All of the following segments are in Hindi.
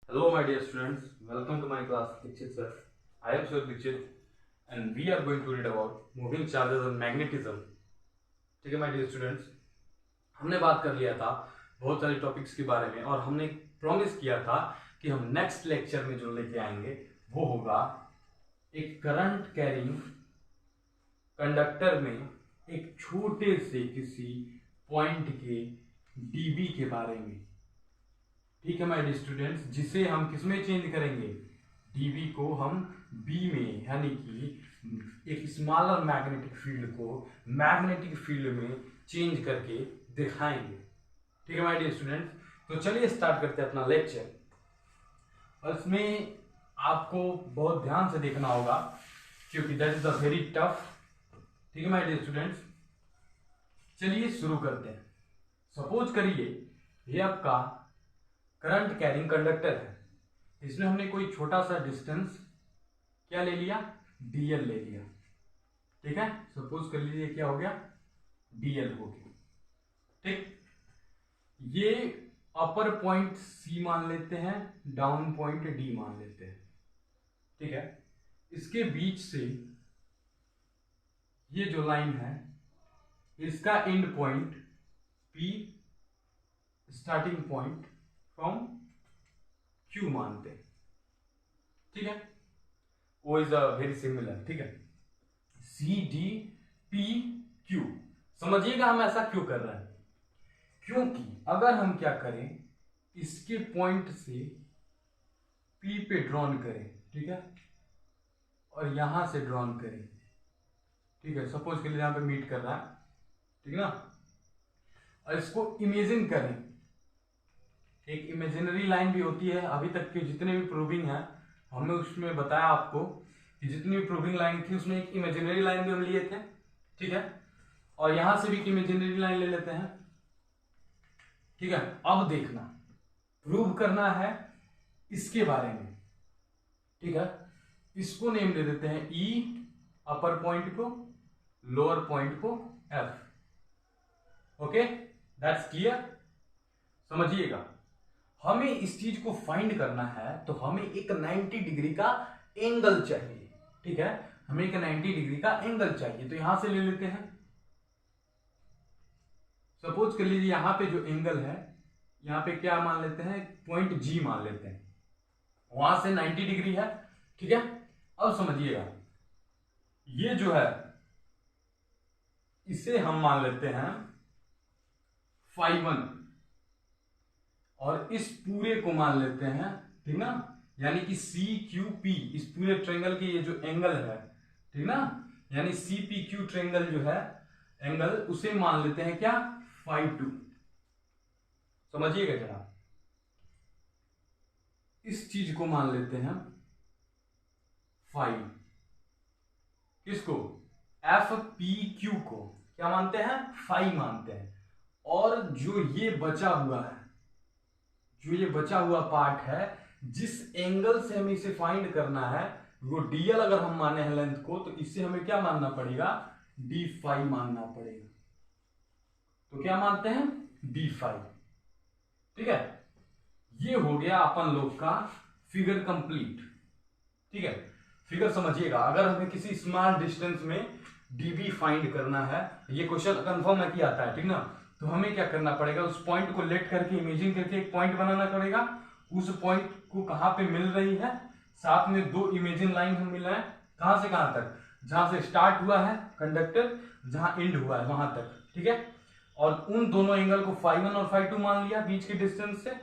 Hello, my dear students. Welcome to my class, Dikshit sir. I am Sir Dikshit, and we are going to read about moving charges and magnetism. ठीक है, my dear students. हमने बात कर लिया था बहुत सारे टॉपिक्स के बारे में और हमने प्रॉमिस किया था कि हम नेक्स्ट लेक्चर में जो लेके आएंगे वो होगा एक करंट कैरिंग कंडक्टर में एक छोटे से किसी पॉइंट के डीबी के बारे में। ठीक है माय डियर स्टूडेंट्स, जिसे हम किसमें चेंज करेंगे, डीबी को हम बी में, यानी कि एक स्मॉलर मैग्नेटिक फील्ड को मैग्नेटिक फील्ड में चेंज करके दिखाएंगे। ठीक है माय डियर स्टूडेंट्स, तो चलिए स्टार्ट करते हैं अपना लेक्चर। और इसमें आपको बहुत ध्यान से देखना होगा क्योंकि that is the very tough. ठीक है माय डियर स्टूडेंट्स, चलिए शुरू करते हैं। सपोज करिए ये आपका करंट कैरिंग कंडक्टर है, इसमें हमने कोई छोटा सा डिस्टेंस क्या ले लिया, डीएल ले लिया। ठीक है, सपोज कर लीजिए क्या हो गया, डीएल हो गया। ठीक, ये अपर पॉइंट सी मान लेते हैं, डाउन पॉइंट डी मान लेते हैं। ठीक है, इसके बीच से ये जो लाइन है इसका and point P, starting point from Q मानते हैं। ठीक है, वो इज अ वेरी सिमिलर। ठीक है, सी डी पी क्यू। समझिएगा हम ऐसा क्यों कर रहे हैं, क्योंकि अगर हम क्या करें, इसके पॉइंट से पी पे ड्रॉन करें, ठीक है, और यहां से ड्रॉन करें। ठीक है, सपोज के लिए यहां पे मीट कर रहा है, ठीक है ना, और इसको इमेजिन करें। एक इमेजिनरी लाइन भी होती है, अभी तक के जितने भी प्रूविंग है हमने उसमें बताया आपको कि जितनी भी प्रूविंग लाइन थी उसमें एक इमेजिनरी लाइन भी हम लिए थे। ठीक है, और यहां से भी एक इमेजिनरी लाइन ले लेते हैं। ठीक है, अब देखना, प्रूव करना है इसके बारे में। ठीक है, इसको नेम दे देते हैं ई, अपर पॉइंट को, लोअर पॉइंट को एफ। Okay, that's clear. समझिएगा, हमें इस चीज को फाइंड करना है तो हमें एक 90 डिग्री का एंगल चाहिए। ठीक है, हमें एक 90 डिग्री का एंगल चाहिए, तो यहां से ले लेते हैं। सपोज कर लीजिए यहां पे जो एंगल है, यहां पे क्या मान लेते हैं, पॉइंट जी मान लेते हैं, वहां से 90 डिग्री है। ठीक है, अब समझिएगा ये जो है इसे हम मान लेते हैं φ1 और इस पूरे को मान लेते हैं, ठीक ना, यानी कि सी क्यू पी, इस पूरे ट्रेंगल के ये जो एंगल है, ठीक ना, यानी सी पी क्यू ट्रेंगल जो है एंगल, उसे मान लेते हैं क्या, φ2। समझिएगा जरा, इस चीज को मान लेते हैं फाइव, किसको, एफ पी क्यू को क्या मानते हैं, फाइव मानते हैं। और जो ये बचा हुआ है, जो ये बचा हुआ पार्ट है, जिस एंगल से हमें इसे फाइंड करना है, वो डीएल अगर हम माने हैं लेंथ को, तो इससे हमें क्या मानना पड़ेगा, डी फाइव मानना पड़ेगा। तो क्या मानते हैं, डी फाइव। ठीक है, ये हो गया अपन लोग का फिगर कंप्लीट। ठीक है, फिगर समझिएगा, अगर हमें किसी स्मॉल डिस्टेंस में डीबी फाइंड करना है, ये क्वेश्चन कंफर्म है कि आता है, ठीक ना, तो हमें क्या करना पड़ेगा, उस पॉइंट को लेट करके इमेजिन करके एक पॉइंट बनाना पड़ेगा। उस पॉइंट को कहां पे मिल रही है, साथ में दो इमेजिन लाइन हम मिल रहे हैं, कहां से कहां तक, जहां से स्टार्ट हुआ है कंडक्टर, जहां एंड हुआ है वहां तक। ठीक है, और उन दोनों एंगल को φ1 और φ2 मान लिया बीच के डिस्टेंस से।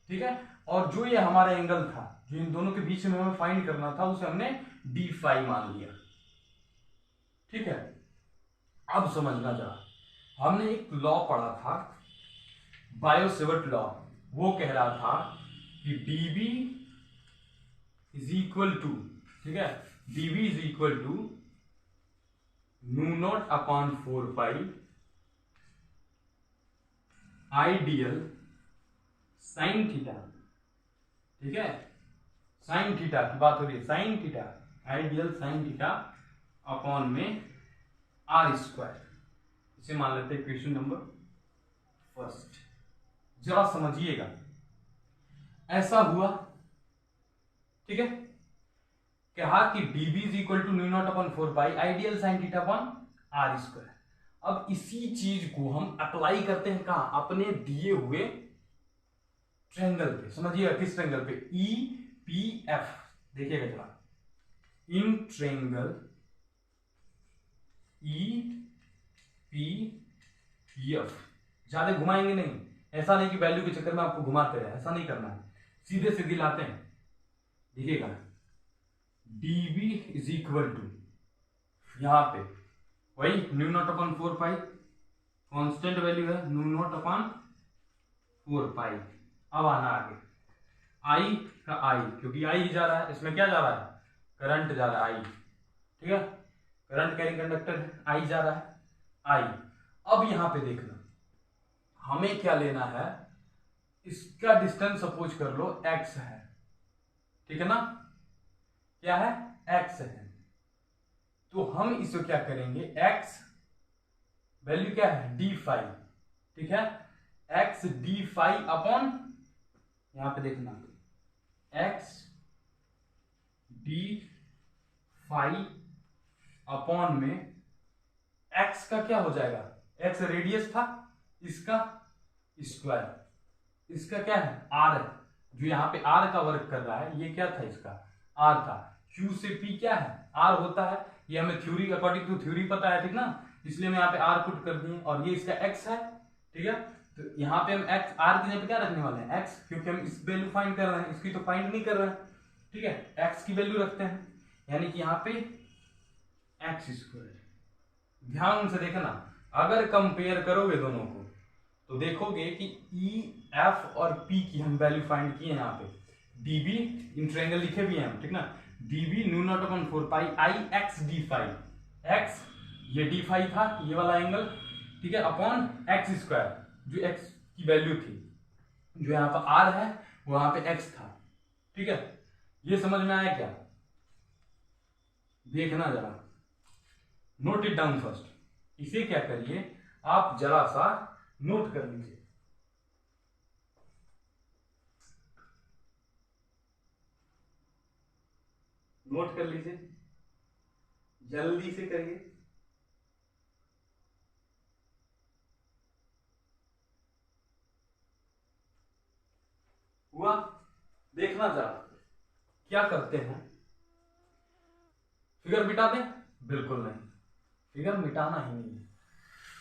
ठीक है, और जो ये हमारा एंगल था जो इन दोनों के बीच में हमें फाइंड करना था, उसे हमने d5 मान लिया। ठीक है, अब समझना जरा, हमने एक लॉ पढ़ा था, बायो-सेवर्ट लॉ, वो कह रहा था कि dB इज इक्वल टू, ठीक है, dB is equal to μ0 upon 4 I d l sine theta. ठीक है, साइन थीटा की बात हो रही है, sine theta, I d l sine theta upon में आर स्क्वायर, इसे मान लेते हैं क्वेश्चन नंबर फर्स्ट। जरा समझिएगा, ऐसा हुआ ठीक है, कहा कि dB is equal to mu naught upon 4 pi ideal sine theta upon R square. अब इसी चीज को हम अप्लाई करते हैं कहां, अपने दिए हुए ट्रेंगल पे। समझिएगा किस ट्रेंगल पे, ई पी एफ। देखिएगा जरा, in triangle E P F. ज्यादा घुमाएंगे नहीं, ऐसा नहीं कि वैल्यू के चक्कर में आपको घुमाते रहे, ऐसा नहीं करना है, सीधे सीधे लाते हैं। देखिएगा dB इज इक्वल टू, यहां पे वही न्यू नॉट अपॉन 4 पाई, कांस्टेंट वैल्यू है न्यू नॉट अपॉन 4 पाई। अब आना आगे, आई का आई, क्योंकि आई ही जा रहा है, इसमें क्या जा रहा है, करंट जा रहा है आई, ठीक है, करंट कैरिंग कंडक्टर है, आई जा रहा है, आई। अब यहां पे देखना, हमें क्या लेना है, इसका डिस्टेंस सपोज कर लो x है, ठीक है ना, क्या है, x है। तो हम इसे क्या करेंगे, x वैल्यू क्या है, डी फाई, ठीक है, x डी फाई अपॉन, यहां पे देखना x डी फाई अपॉन में x का क्या हो जाएगा, x रेडियस था, इसका स्क्वायर, इसका क्या है, r है, जो यहाँ पे r का वर्क कर रहा है, ये क्या था, इसका r था। q से p क्या है, r होता है, ये हमें थ्योरी, अकॉर्डिंग टू थ्योरी पता है, ठीक ना, इसलिए मैं यहाँ पे r पुट कर दिए, और ये इसका x है, ठीक है। तो यहाँ पे हम x r की जगह पे क्या रखने वाले हैं, x, क्योंकि हम इस वैल्यू फाइंड कर रहे हैं, इसकी तो फाइंड नहीं कर रहे हैं, ठीक है, x की वैल्यू रखते हैं, यानी कि यहाँ पे x स्क्वायर। ध्यान से देखना, अगर कंपेयर करोगे दोनों को तो देखोगे कि ई एफ और पी की हम वैल्यू फाइंड किए यहाँ पे, dB इन ट्रायंगल लिखे भी हैं हम, ठीक ना, dB mu naught upon 4 pi I X D phi, X ये डी फाई था, ये वाला एंगल, ठीक है, अपॉन एक्स स्क्वायर, जो एक्स की वैल्यू थी, जो यहाँ पर आर है वो यहाँ पे एक्स था, ठीक है। ये समझ में आया क्या, देखना जरा, नोट इट डाउन फर्स्ट। इसे क्या करिए, आप जरा सा नोट कर लीजिए, नोट कर लीजिए, जल्दी से करिए। हुआ, देखना जरा क्या करते हैं, फिगर मिटा दें, बिल्कुल नहीं, फिगर मिटाना ही नहीं है,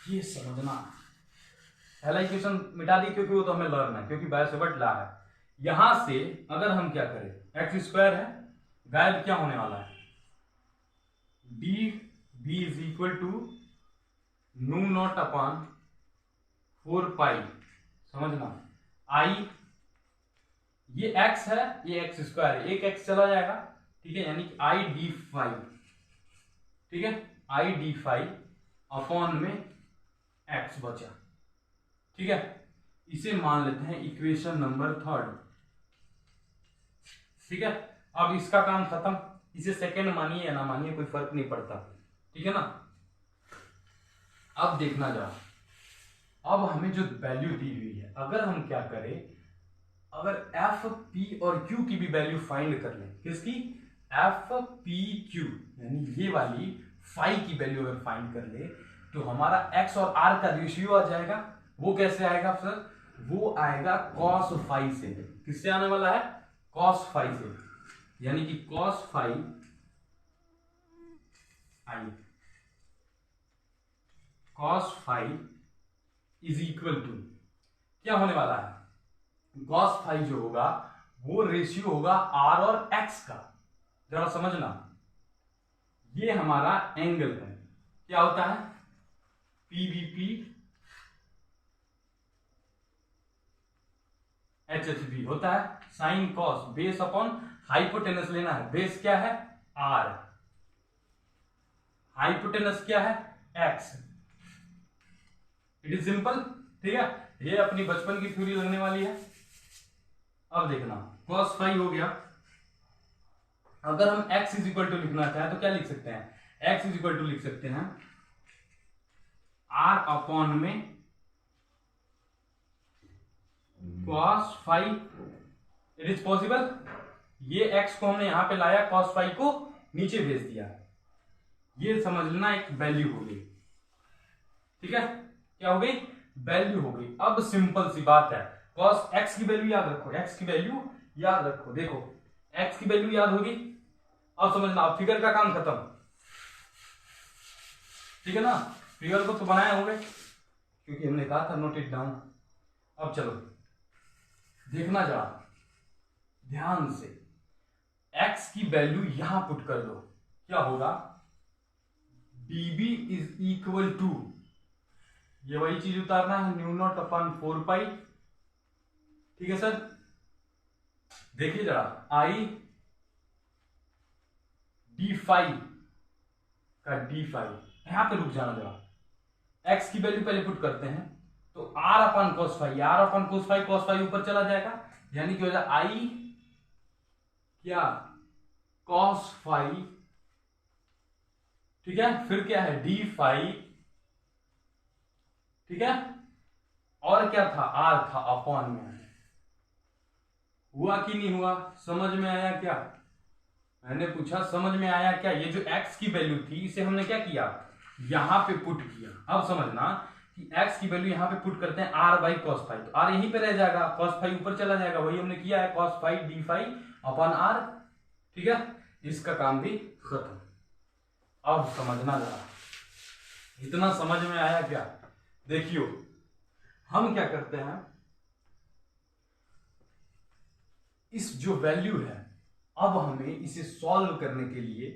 ये समझना। पहला इक्वेशन मिटा दी क्योंकि वो तो हमें लर्न है, क्योंकि बाय सेवर्ट ला है। यहां से अगर हम क्या करें, एक्स स्क्वायर है, गायब क्या होने वाला है, D B is equal to mu naught upon 4 pi, समझना, आई ये x है, ये एक्स स्क्वायर है, एक x चला जाएगा, ठीक है, यानी कि आई डी फाई, ठीक है, आई डी फाई अपॉन में x बचा, ठीक है। इसे मान लेते हैं इक्वेशन नंबर 3, ठीक है। अब इसका काम खत्म, इसे सेकंड मानिए या ना मानिए कोई फर्क नहीं पड़ता, ठीक है ना। अब देखना जरा, अब हमें जो वैल्यू दी हुई है, अगर हम क्या करें, अगर एफ पी और क्यू की भी वैल्यू फाइंड कर लें, किसकी, एफ पी क्यू, यानी ये वाली फाई की वैल्यू अगर फाइंड कर ले, तो हमारा एक्स और आर का रेशियो आ जाएगा। वो कैसे आएगा सर, वो आएगा कॉस फाई से। किससे आने वाला है, कॉस फाई से, यानी कि cos phi I, cos phi is equal to क्या होने वाला है, कॉस फाई जो होगा वो रेशियो होगा आर और एक्स का। जरा समझना, ये हमारा एंगल है, क्या होता है, पीवीपी एचएचबी होता है, sine cos base upon hypotenuse लेना है, बेस क्या है, आर, हाइपोटेनस क्या है, एक्स। इट इज सिंपल, ठीक है, ये अपनी बचपन की थ्योरी लगने वाली है। अब देखना, cos फाई हो गया, अगर हम x इज इक्वल टू लिखना चाहें तो क्या लिख सकते हैं, x इज इक्वल टू लिख सकते हैं r अपॉन में cos phi, it is possible, ये x को हमने यहां पे लाया, cos फाई को नीचे भेज दिया, ये समझ लेना एक वैल्यू हो गई। ठीक है, क्या हो गई? वैल्यू हो गई। अब सिंपल सी बात है, cos x की वैल्यू याद रखो, x की वैल्यू याद रखो। देखो x की वैल्यू याद होगी, अब समझना, अब फिगर का काम खत्म। ठीक है ना, फिगर को तो बनाए होंगे क्योंकि हमने कहा था नोट इट डाउन। अब चलो देखना जरा ध्यान से, x की वैल्यू यहां पुट कर दो, क्या होगा? dB इज इक्वल टू, ये वही चीज उतारना है, न्यू नॉट अपन 4 पाई। ठीक है सर, देखिए जरा, आई डी फाइव का डी फाइव, यहां पे रुक जाना जरा। x की वैल्यू पहले पुट करते हैं, तो r अपन cos फाइव, r अपन cos फाइव ऊपर चला जाएगा, यानी कि हो जाएगा आई क्या cos फाइव। ठीक है, फिर क्या है? D five. ठीक है, और क्या था? r था, अपॉन में। हुआ कि नहीं हुआ? समझ में आया क्या? मैंने पूछा समझ में आया क्या? ये जो x की वैल्यू थी इसे हमने क्या किया? यहां पे पुट किया। अब समझना कि x की वैल्यू यहां पे पुट करते हैं r बाई cos फाइव, तो r यहीं पे रह जाएगा, cos फाइव ऊपर चला जाएगा, वही हमने किया है, cos five d five upon r। ठीक है, इसका काम भी खत्म। अब समझना जरा, इतना समझ में आया क्या? देखियो हम क्या करते हैं, इस जो वैल्यू है, अब हमें इसे सॉल्व करने के लिए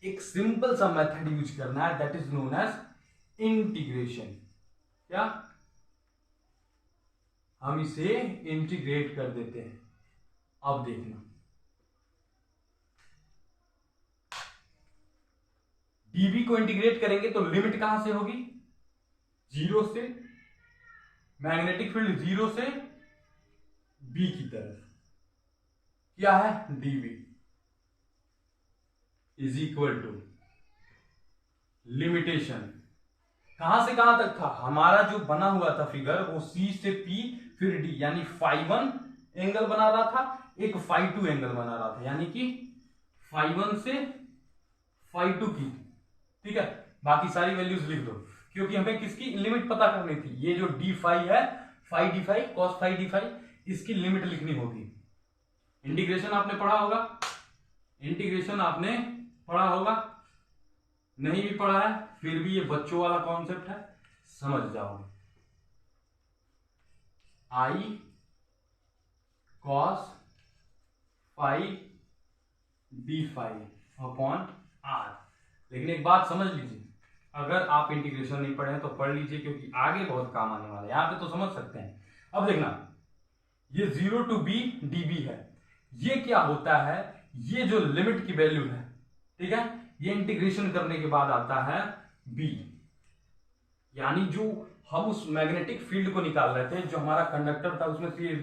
एक सिंपल सा मेथड यूज करना है, that is known as integration. क्या? हम इसे इंटीग्रेट कर देते हैं। अब देखना, dB को इंटीग्रेट करेंगे तो लिमिट कहां से होगी? 0 से, मैग्नेटिक फील्ड 0 से B की तरफ, क्या है? dB is equal to limitation, कहां से कहां तक था? हमारा जो बना हुआ था फिगर वो C से P फिर D, यानी फाइव 1 एंगल बना रहा था, एक फाइव 2 एंगल बना रहा था, यानी कि फाइव 1 से फाइव 2 की। ठीक है, बाकी सारी वैल्यूज लिख दो, क्योंकि हमें किसकी लिमिट पता करनी थी। ये जो डी फाइव है, five d five, cos five d five, इसकी लिमिट लिखनी होगी। इंटीग्रेशन आपने पढ़ा होगा, इंटीग्रेशन आपने पढ़ा होगा, नहीं भी पढ़ा है फिर भी ये बच्चों वाला कॉन्सेप्ट है, समझ जाओगे। I cos five d five upon r. लेकिन एक बात समझ लीजिए, अगर आप इंटीग्रेशन नहीं पढ़े तो पढ़ लीजिए, क्योंकि आगे बहुत काम आने वाला है, यहां पे तो समझ सकते हैं। अब देखना, ये 0 टू b dB है, ये क्या होता है? ये जो लिमिट की वैल्यू है, ठीक है, ये इंटीग्रेशन करने के बाद आता है b, यानी जो हम उस मैग्नेटिक फील्ड को निकाल रहे थे, जो हमारा कंडक्टर था उसमें से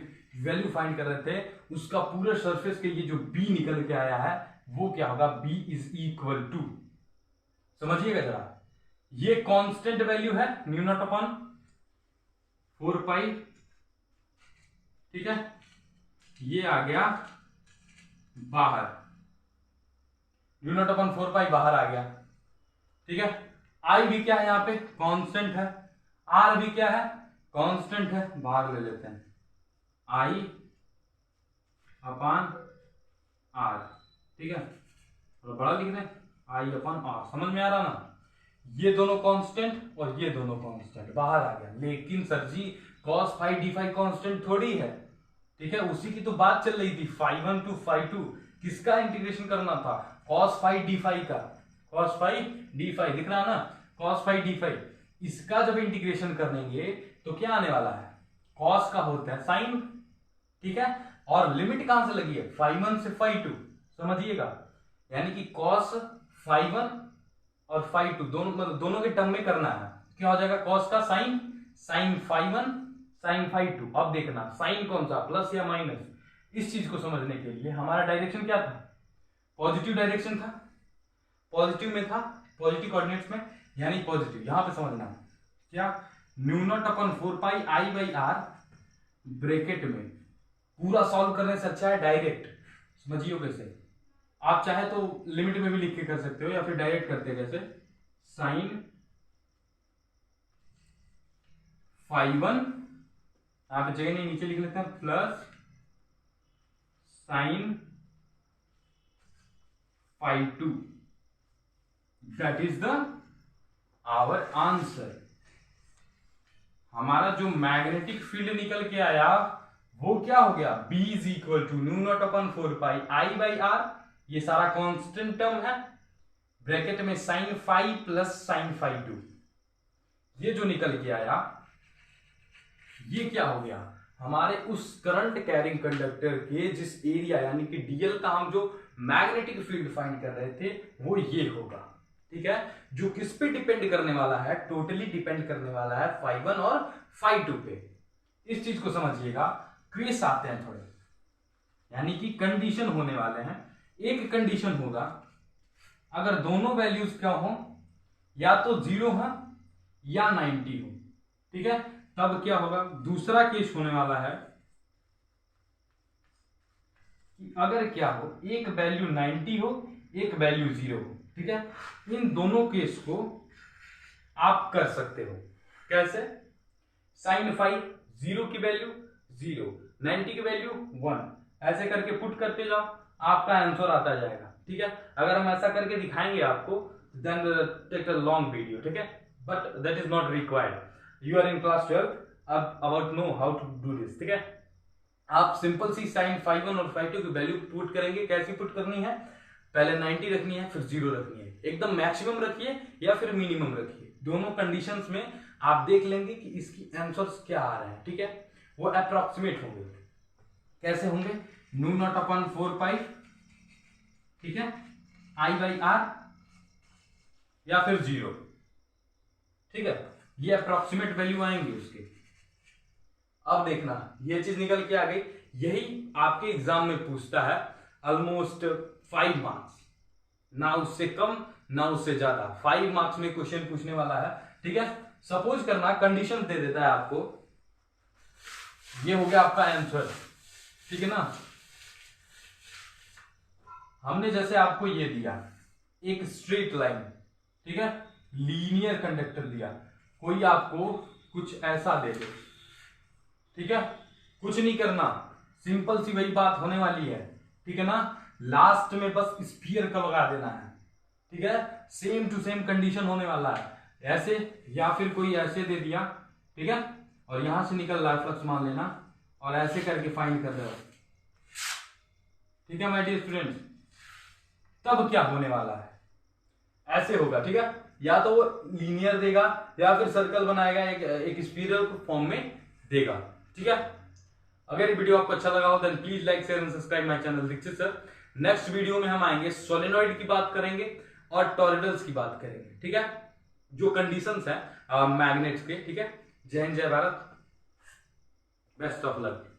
वैल्यू फाइंड कर रहे थे, उसका पूरे सरफेस के ये जो b निकल के आया है वो क्या होगा? b इज इक्वल टू, समझिएगा जरा, ये कांस्टेंट वैल्यू है न्यू नॉट अपॉन 4 पाई। ठीक है, ये आ गया बाहर, न्यू नॉट अपॉन 4 पाई बाहर आ गया। ठीक है, आई भी क्या है? यहां पे कांस्टेंट है, आर भी क्या है? कांस्टेंट है, बाहर ले लेते हैं, आई अपॉन आर। ठीक है, थोड़ा बड़ा लिख रहे हैं, आई अपॉन आर, समझ में आ रहा ना? ये दोनों कांस्टेंट और ये दोनों कांस्टेंट बाहर आ गया। लेकिन सर जी cos five d five constant थोड़ी है। ठीक है, उसी की तो बात चल रही थी, फाइव 1 टू फाइव 2, किसका इंटीग्रेशन करना था? cos फाइव डी फाइव का, cos फाइव डी फाइव दिख रहा ना, cos फाइव डी फाइव, इसका जब इंटीग्रेशन करेंगे तो क्या आने वाला है? cos का होता है साइन। ठीक है, और लिमिट कहां से लगी है? फाइव 1 से फाइव 2, समझिएगा, यानी कि cos फाइव 1 और फाइव 2 दोनों, मतलब दोनों के टर्म में करना है। क्या हो जाएगा? cos का sine, sine five 1 sine five 2। अब देखना साइन कौन सा, प्लस या माइनस, इस चीज को समझने के लिए हमारा डायरेक्शन क्या था? पॉजिटिव डायरेक्शन था, पॉजिटिव में था, पॉजिटिव कोऑर्डिनेट्स में, यानी पॉजिटिव। यहां पे समझना क्या, mu naught upon 4 pi I by R bracket में, पूरा सॉल्व करने से अच्छा है डायरेक्ट समझिए कैसे। आप चाहे तो लिमिट में भी लिख के कर सकते हो या फिर डायरेक्ट करते हैं जैसे साइन φ1, आप जगह नहीं नीचे लिख लेते हैं, plus sine φ2, that is the our answer. हमारा जो मैग्नेटिक फील्ड निकल के आया वो क्या हो गया, B is equal to mu naught upon 4πI/r, ये सारा कांस्टेंट टर्म है, ब्रैकेट में साइन फाई प्लस साइन φ2, ये जो निकल के आया ये क्या हो गया, हमारे उस करंट कैरिंग कंडक्टर के जिस एरिया यानी कि डीएल का हम जो मैग्नेटिक फील्ड फाइंड कर रहे थे वो ये होगा। ठीक है, जो किस पे डिपेंड करने वाला है, टोटली डिपेंड करने वाला है φ1 और φ2 पे। इस चीज को समझिएगा, क्वेश्चन आते हैं थोड़े, यानी कि कंडीशन होने वाले हैं। एक कंडीशन होगा अगर दोनों वैल्यूज क्या हो, या तो 0 हो या 90 हो। ठीक है, तब क्या होगा, दूसरा केस होने वाला है कि अगर क्या हो, एक वैल्यू 90 हो एक वैल्यू 0 हो। ठीक है, इन दोनों केस को आप कर सकते हो कैसे, साइन फाई 0 की वैल्यू 0, 90 की वैल्यू 1, ऐसे करके पुट करते जाओ, आपका आंसर आता जाएगा। ठीक है, अगर हम ऐसा करके दिखाएंगे आपको then take a long video. ठीक है, but that is not required, you are in class 12, अब about know how to do this. ठीक है, आप सिंपल सी साइन φ1 और φ2 की वैल्यू पुट करेंगे। कैसी पुट करनी है, पहले 90 रखनी है फिर 0 रखनी है, एकदम मैक्सिमम रखिए या फिर मिनिमम रखिए, दोनों कंडीशंस में आप देख लेंगे कि इसकी आंसर्स क्या आ रहे हैं। ठीक है, वो अप्रोक्सीमेट होंगे। कैसे होंगे, न्यू नॉट अपन 4π, ठीक है, I/r या फिर 0। ठीक है, ये अप्रोक्सीमेट वैल्यू आएंगे उसके। अब देखना ये चीज निकल के आ गई, यही आपके एग्जाम में पूछता है ऑलमोस्ट 5 मार्क्स, ना उससे कम ना उससे ज्यादा, 5 मार्क्स में क्वेश्चन पूछने वाला है। ठीक है, सपोज करना कंडीशन दे देता है आपको, ये हो गया आपका आंसर। ठीक है ना, हमने जैसे आपको ये दिया एक स्ट्रेट लाइन, ठीक है, लीनियर कंडक्टर दिया, कोई आपको कुछ ऐसा दे दे। ठीक है, कुछ नहीं करना, सिंपल सी वही बात होने वाली है। ठीक है ना, लास्ट में बस स्फीयर का लगा देना है। ठीक है, सेम टू सेम कंडीशन होने वाला है, ऐसे या फिर कोई ऐसे दे दिया। ठीक है, और यहां से निकल रहा है फ्लक्स मान लेना और ऐसे करके फाइंड कर रहे हो। ठीक है माय डियर स्टूडेंट्स, तब क्या होने वाला है, ऐसे होगा। ठीक है, या तो वो लीनियर देगा या फिर सर्कल बनाएगा, एक स्पाइरल फॉर्म में देगा। ठीक है, अगर ये वीडियो आपको अच्छा लगा हो then please like share and subscribe my channel Dixit sir. Next video में हम आएंगे सोलेनॉइड की बात करेंगे और टॉरॉइडल्स की बात करेंगे। ठीक है, जो कंडीशंस है मैग्नेट्स के। ठीक है, जय हिंद जय भारत, बेस्ट ऑफ लक।